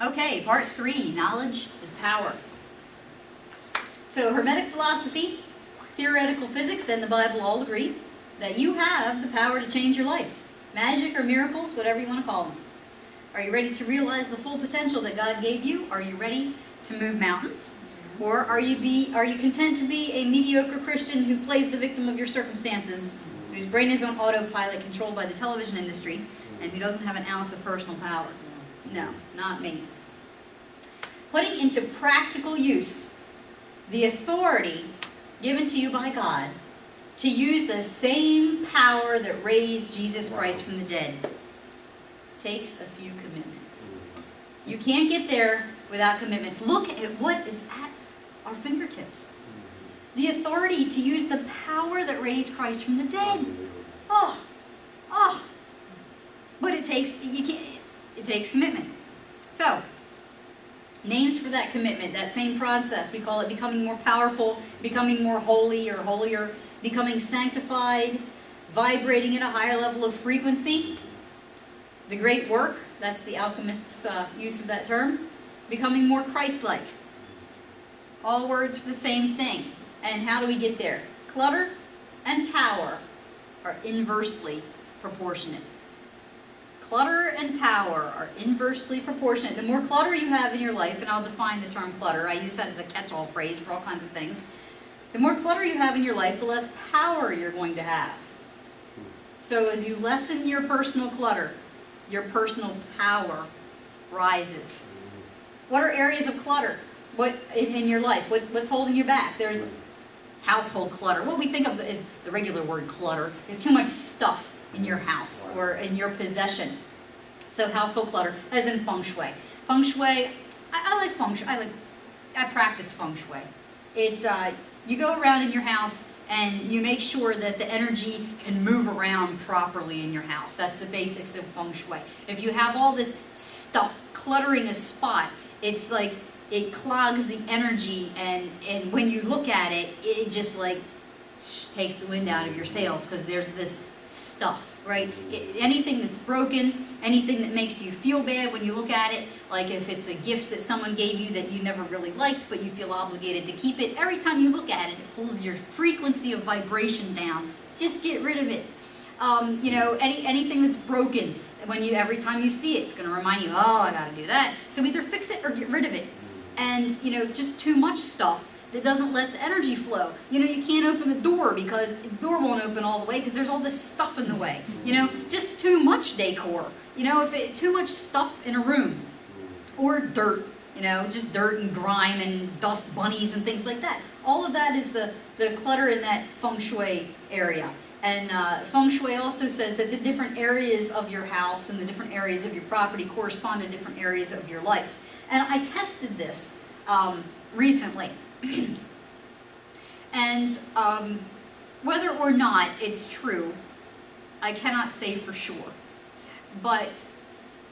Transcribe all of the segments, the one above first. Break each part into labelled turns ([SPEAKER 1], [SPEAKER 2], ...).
[SPEAKER 1] Okay, part 3, knowledge is power. So hermetic philosophy, theoretical physics, and the Bible all agree that you have the power to change your life. Magic or miracles, whatever you want to call them. Are you ready to realize the full potential that God gave you? Are you ready to move mountains? Or are you content to be a mediocre Christian who plays the victim of your circumstances, whose brain is on autopilot controlled by the television industry, and who doesn't have an ounce of personal power? No, not me. Putting into practical use the authority given to you by God to use the same power that raised Jesus Christ from the dead takes a few commitments. You can't get there without commitments. Look at what is at our fingertips. The authority to use the power that raised Christ from the dead. But it takes commitment. So, names for that commitment, that same process. We call it becoming more powerful, becoming more holy or holier, becoming sanctified, vibrating at a higher level of frequency. The great work, that's the alchemist's use of that term, becoming more Christ-like. All words for the same thing. And how do we get there? Clutter and power are inversely proportionate. Clutter and power are inversely proportionate. The more clutter you have in your life, and I'll define the term clutter, I use that as a catch-all phrase for all kinds of things. The more clutter you have in your life, the less power you're going to have. So as you lessen your personal clutter, your personal power rises. What are areas of clutter? What in your life? What's holding you back? There's household clutter. What we think of as the regular word clutter is too much stuff in your house or in your possession. So household clutter, as in feng shui. Feng shui, I like feng shui. I practice feng shui. You go around in your house and you make sure that the energy can move around properly in your house. That's the basics of feng shui. If you have all this stuff cluttering a spot, it's like it clogs the energy, and when you look at it, it just like takes the wind out of your sails because there's this stuff, right? Anything that's broken, anything that makes you feel bad when you look at it, like if it's a gift that someone gave you that you never really liked but you feel obligated to keep it, every time you look at it, it pulls your frequency of vibration down. Just get rid of it. Anything that's broken, every time you see it, it's going to remind you, oh, I got to do that. So either fix it or get rid of it. And, just too much stuff that doesn't let the energy flow. You can't open the door because the door won't open all the way because there's all this stuff in the way. Just too much decor. Too much stuff in a room. Or dirt, just dirt and grime and dust bunnies and things like that. All of that is the clutter in that feng shui area. And feng shui also says that the different areas of your house and the different areas of your property correspond to different areas of your life. And I tested this recently. And whether or not it's true, I cannot say for sure. But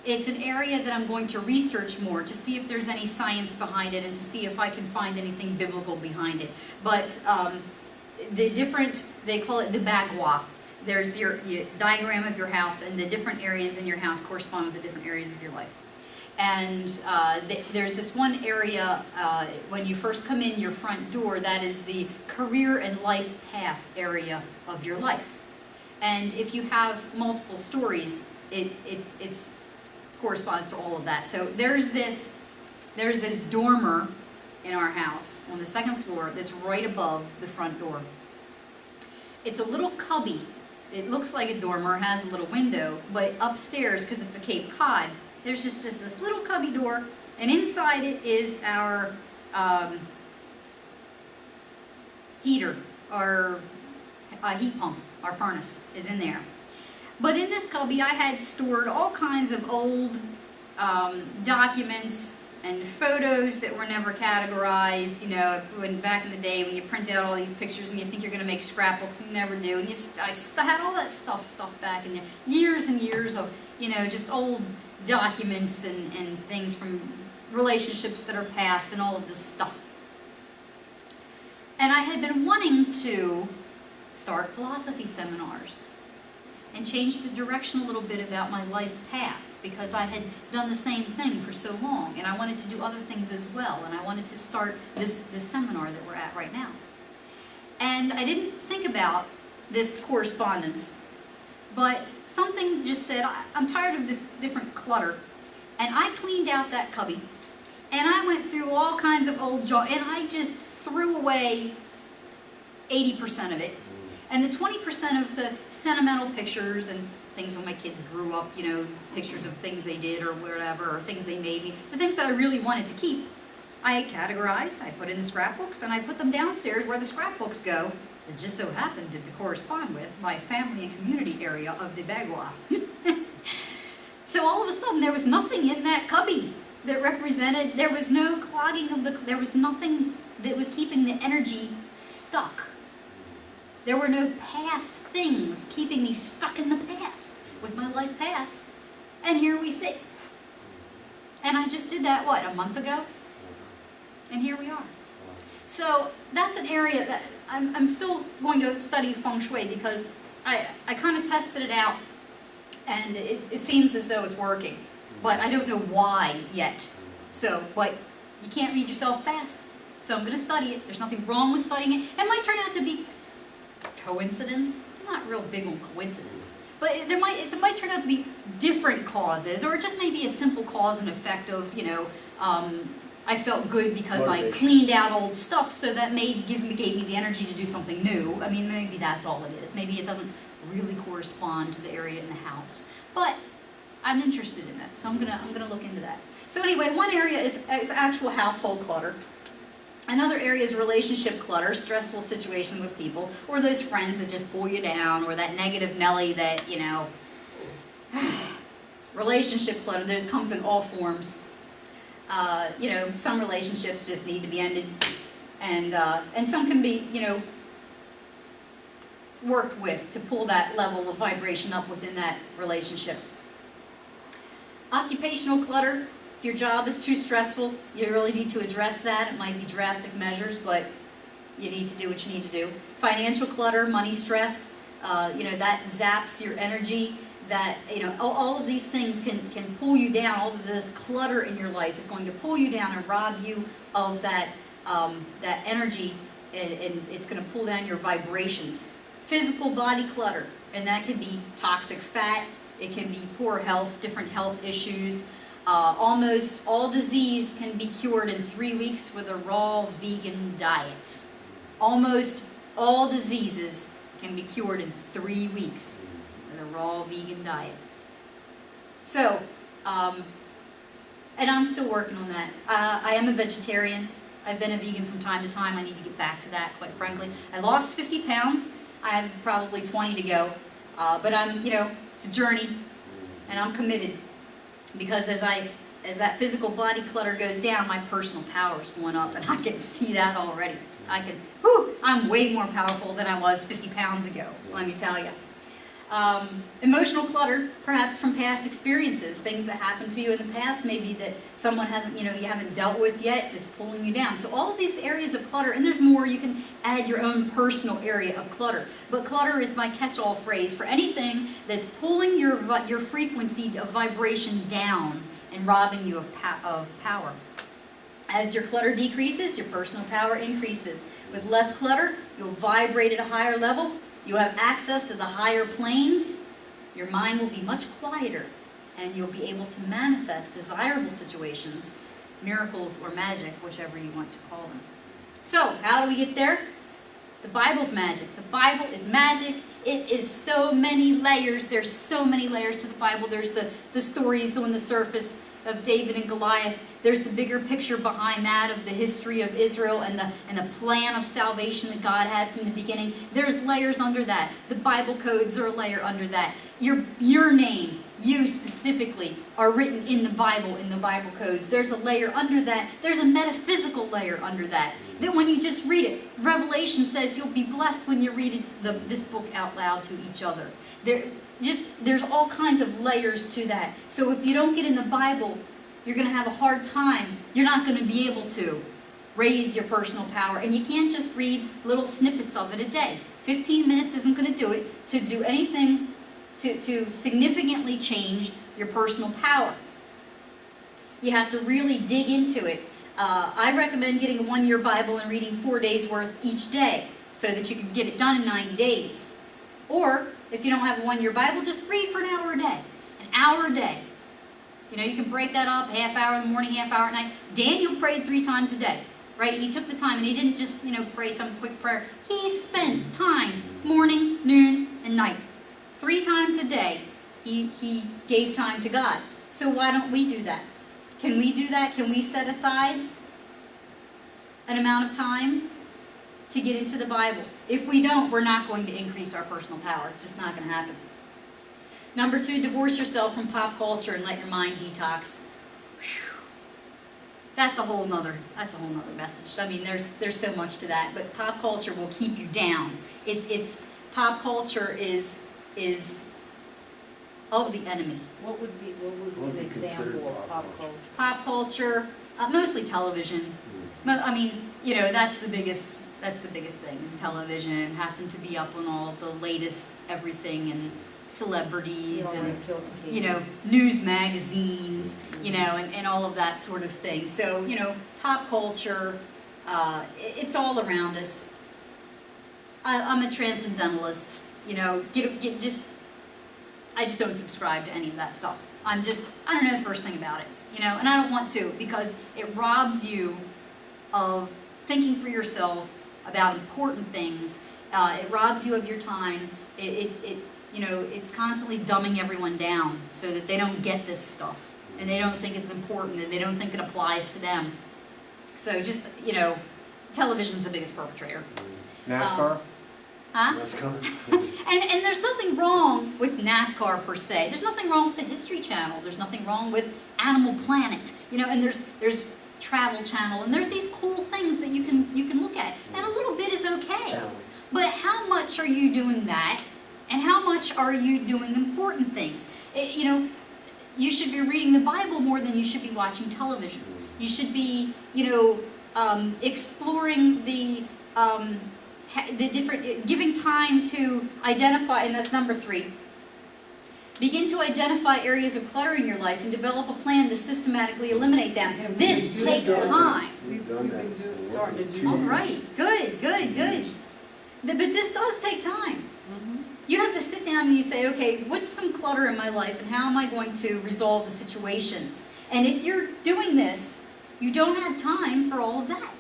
[SPEAKER 1] it's an area that I'm going to research more to see if there's any science behind it and to see if I can find anything biblical behind it. But they call it the bagua. There's your diagram of your house, and the different areas in your house correspond with the different areas of your life. And there's this one area, when you first come in your front door, that is the career and life path area of your life. And if you have multiple stories, it corresponds to all of that. So there's this dormer in our house on the second floor that's right above the front door. It's a little cubby. It looks like a dormer, has a little window, but upstairs, because it's a Cape Cod, there's just this little cubby door, and inside it is our heater, our heat pump, our furnace is in there. But in this cubby, I had stored all kinds of old documents and photos that were never categorized. When back in the day when you print out all these pictures and you think you're going to make scrapbooks and you never do. And I had all that stuff back in there. Years and years of, just old documents and things from relationships that are past and all of this stuff. And I had been wanting to start philosophy seminars and change the direction a little bit about my life path. because I had done the same thing for so long, and I wanted to do other things as well, and I wanted to start this seminar that we're at right now. And I didn't think about this correspondence, but something just said, I'm tired of this different clutter, and I cleaned out that cubby, and I went through all kinds of old junk, and I just threw away 80% of it. And the 20% of the sentimental pictures and things when my kids grew up, you know, pictures of things they did or whatever, or things they made me, the things that I really wanted to keep, I categorized, I put in the scrapbooks, and I put them downstairs where the scrapbooks go. It just so happened to correspond with my family and community area of the Bagua. So all of a sudden there was nothing in that cubby that represented, there was no clogging of there was nothing that was keeping the energy stuck. There were no past things keeping me stuck in the past with my life path. And here we sit. And I just did that, what, a month ago? And here we are. So that's an area that I'm still going to study feng shui, because I kind of tested it out, and it seems as though it's working. But I don't know why yet. So, but you can't read yourself fast. So I'm going to study it. There's nothing wrong with studying it. It might turn out to be coincidence. I'm not real big on coincidence. But it might turn out to be different causes, or just maybe a simple cause and effect of, you know, I felt good because I cleaned out old stuff, so that gave me the energy to do something new. I mean, maybe that's all it is. Maybe it doesn't really correspond to the area in the house. But I'm interested in that, so I'm gonna look into that. So anyway, one area is actual household clutter. Another area is relationship clutter, stressful situations with people, or those friends that just pull you down, or that negative Nelly that, you know, relationship clutter, there comes in all forms. You know, some relationships just need to be ended, and some can be, you know, worked with to pull that level of vibration up within that relationship. Occupational clutter. If your job is too stressful, you really need to address that. It might be drastic measures, but you need to do what you need to do. Financial clutter, money stress, you know, that zaps your energy. That, you know, all of these things can pull you down. All of this clutter in your life is going to pull you down and rob you of that that energy, and it's going to pull down your vibrations. Physical body clutter, and that can be toxic fat. It can be poor health, different health issues. Almost all disease can be cured in 3 weeks with a raw vegan diet. Almost all diseases can be cured in 3 weeks with a raw vegan diet. So, and I'm still working on that. I am a vegetarian. I've been a vegan from time to time. I need to get back to that, quite frankly. I lost 50 pounds. I have probably 20 to go. But I'm, you know, it's a journey, and I'm committed. Because as that physical body clutter goes down, my personal power is going up, and I can see that already. I'm way more powerful than I was 50 pounds ago, let me tell you. Emotional clutter, perhaps from past experiences, things that happened to you in the past, maybe that someone hasn't, you know, you haven't dealt with yet, that's pulling you down. So all of these areas of clutter, and there's more, you can add your own personal area of clutter. But clutter is my catch-all phrase for anything that's pulling your frequency of vibration down and robbing you of power. As your clutter decreases, your personal power increases. With less clutter, you'll vibrate at a higher level. You'll have access to the higher planes. Your mind will be much quieter, and you'll be able to manifest desirable situations, miracles, or magic, whichever you want to call them. So, how do we get there? The Bible's magic. The Bible is magic. It is so many layers. There's so many layers to the Bible. There's the stories on the surface of David and Goliath. There's the bigger picture behind that of the history of Israel and the plan of salvation that God had from the beginning. There's layers under that. The Bible codes are a layer under that. Your name, you specifically, are written in the Bible codes. There's a layer under that. There's a metaphysical layer under that. That when you just read it, Revelation says you'll be blessed when you're reading this book out loud to each other. There's all kinds of layers to that. So if you don't get in the Bible, you're going to have a hard time. You're not going to be able to raise your personal power. And you can't just read little snippets of it a day. 15 minutes isn't going to do it. To do anything to significantly change your personal power. You have to really dig into it. I recommend getting a 1-year Bible and reading 4 days worth each day so that you can get it done in 90 days. Or, if you don't have a 1-year Bible, just read for an hour a day. An hour a day. You know, you can break that up, half hour in the morning, half hour at night. Daniel prayed 3 times a day, right? He took the time, and he didn't just, pray some quick prayer. He spent time, morning, noon, and night. 3 times a day, he gave time to God. So why don't we do that? Can we do that? Can we set aside an amount of time to get into the Bible? If we don't, we're not going to increase our personal power. It's just not going to happen. Number 2, divorce yourself from pop culture and let your mind detox. Whew. That's a whole nother message. I mean, there's so much to that, but pop culture will keep you down. It's pop culture is of the enemy.
[SPEAKER 2] What would be an example of pop culture?
[SPEAKER 1] Pop culture, mostly television. I mean, that's the biggest thing is television, having to be up on all the latest everything and celebrities and news magazines, and all of that sort of thing. So, pop culture, it's all around us. I'm a transcendentalist. I just don't subscribe to any of that stuff. I don't know the first thing about it, and I don't want to, because it robs you of thinking for yourself about important things. It robs you of your time. It's constantly dumbing everyone down so that they don't get this stuff, and they don't think it's important, and they don't think it applies to them. So just, television's the biggest perpetrator.
[SPEAKER 3] NASCAR?
[SPEAKER 1] Huh? And there's nothing wrong with NASCAR per se. There's nothing wrong with the History Channel. There's nothing wrong with Animal Planet. And there's Travel Channel, and there's these cool things that you can look at. And a little bit is okay. But how much are you doing that? And how much are you doing important things? You should be reading the Bible more than you should be watching television. You should be, exploring the different, giving time to identify, and that's number 3. Begin to identify areas of clutter in your life and develop a plan to systematically eliminate them. This takes time.
[SPEAKER 2] We've been starting to do
[SPEAKER 1] All
[SPEAKER 2] that.
[SPEAKER 1] right, good. But this does take time. You have to sit down and you say, okay, what's some clutter in my life and how am I going to resolve the situations? And if you're doing this, you don't have time for all of that.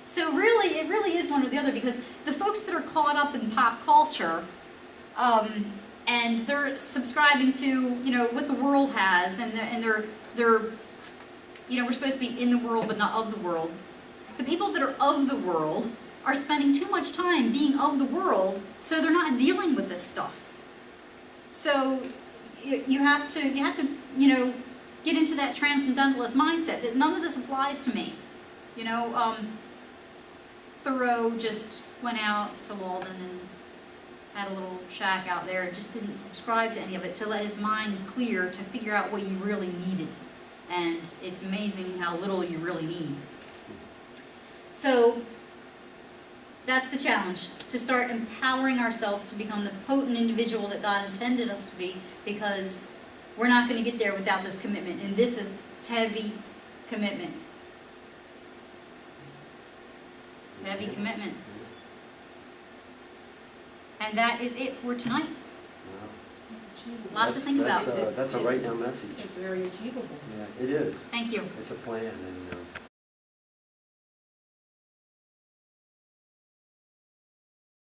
[SPEAKER 1] So really, it really is one or the other, because the folks that are caught up in pop culture, and they're subscribing to, what the world has, and they're we're supposed to be in the world but not of the world. The people that are of the world are spending too much time being of the world, so they're not dealing with this stuff. So you have to get into that transcendentalist mindset that none of this applies to me. Thoreau just went out to Walden and had a little shack out there and just didn't subscribe to any of it to let his mind clear to figure out what he really needed. And it's amazing how little you really need. So that's the challenge, to start empowering ourselves to become the potent individual that God intended us to be, because we're not going to get there without this commitment. And this is heavy commitment. It's a heavy commitment. And that is it for tonight.
[SPEAKER 2] It's achievable.
[SPEAKER 1] Lot to think about.
[SPEAKER 4] That's a right now message.
[SPEAKER 2] It's very achievable.
[SPEAKER 4] Yeah, it is.
[SPEAKER 1] Thank you.
[SPEAKER 4] It's a plan, and